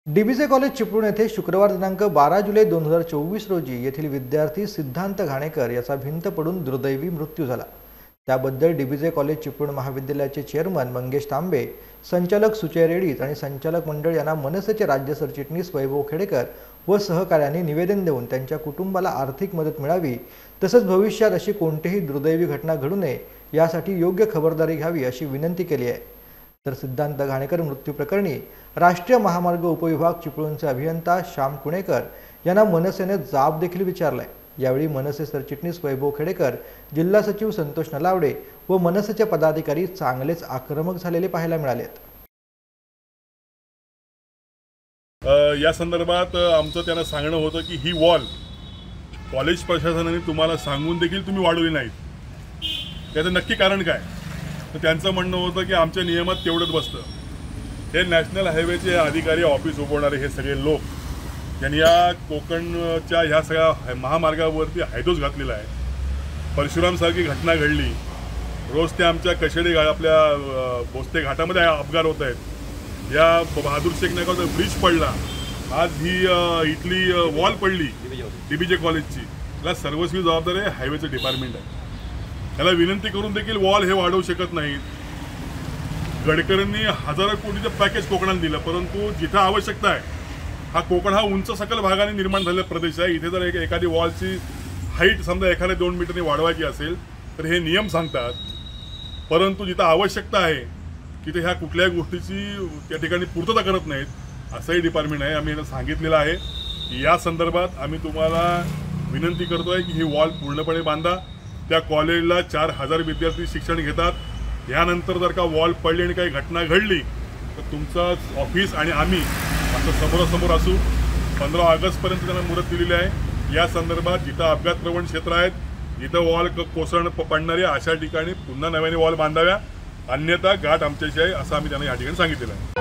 डीबीजे college Chiplun येथे शुक्रवार दिनांक 12 जुलै 2024 रोजी येथील विद्यार्थी सिद्धांत घाणेकर याचा भिंत पडून दुर्दैवी मृत्यू झाला। त्याबद्दल डीबीजे कॉलेज चिपळूण महाविद्यालयाचे चेअरमन मंगेश तांबे, संचालक सुचय रेडीज आणि संचालक मंडळ यांना मनसेचे राज्य सरचिटणीस वैभव खेडेकर व सहकार्यांनी निवेदन देऊन त्यांच्या कुटुंबाला आर्थिक मदत मिळावी तसेच भविष्यात अशी कोणतीही दुर्दैवी घटना घडू नये यासाठी योग्य खबरदारी घ्यावी अशी विनंती केली आहे। तर सिद्धांत घाणेकर मृत्यू प्रकरणी राष्ट्रीय महामार्ग उपविभाग चिपळूणचे अभियंता श्याम कुणेकर यांना मनसेने जाब देखील विचारलाय। यावेळी मनसे सरचिटणीस वैभव खेडेकर, जिल्हा सचिव संतोष नलावडे व मनसेचे पदाधिकारी चांगलेच आक्रमक झालेले पाहायला मिळालेत। या संदर्भात आमचं त्यांना सांगणं होतं की ही वॉल कॉलेज प्रशासनाने तुम्हाला सांगून देखील तुम्ही वाढवली नाही, त्याचं नक्की कारण काय? तर त्यांचं म्हणणं होतं की आमच्या नियमात तेवढंच बसतं। हे नॅशनल हायवेचे अधिकारी ऑफिस उभवणारे हे सगळे लोक यांनी या कोकणच्या ह्या सगळ्या महामार्गावरती हायदोस घातलेला आहे। परशुरामसारखी घटना घडली, रोज ते आमच्या कशेडी आपल्या बोस्ते घाटामध्ये अपघात होत आहेत। या बहादूर शेख नायकाचा ब्रिज पडला, आज ही इथली वॉल पडली डीबीजे कॉलेजची, त्याला सर्वस्वी जबाबदारी आहे हायवेचं डिपार्टमेंट आहे। त्याला विनंती करून देखील वॉल हे वाढवू शकत नाहीत। गडकरींनी हजारो कोटीचं पॅकेज कोकणाला दिलं, परंतु जिथं आवश्यकता आहे, हा कोकण हा उंच सकल भागाने निर्माण झालेला प्रदेश आहे, इथे जर एखादी वॉलची हाईट समजा एखाद्या 2 मीटरने वाढवायची असेल तर हे नियम सांगतात, परंतु जिथं आवश्यकता आहे तिथे ह्या कुठल्याही गोष्टीची त्या ठिकाणी पूर्तता करत नाहीत। असंही डिपार्टमेंट आहे। आम्ही यांना सांगितलेलं आहे की या संदर्भात आम्ही तुम्हाला विनंती करतोय की ही वॉल पूर्णपणे बांधा। त्या कॉलेजला 4000 विद्यार्थी शिक्षण घेतात। यानंतर जर का वॉल पडली आणि काही घटना घडली तर तुमचं ऑफिस आणि आम्ही असं समोरासमोर असू। 15 ऑगस्टपर्यंत त्यांना मुदत दिलेली आहे। या संदर्भात जिथं अपघातप्रवण क्षेत्र आहेत, जिथं वॉल कोसळून पडणारी अशा ठिकाणी पुन्हा नव्याने वॉल बांधाव्या, अन्यथा घाट आमच्याशी आहे असं आम्ही त्यांना या ठिकाणी सांगितलेलं आहे।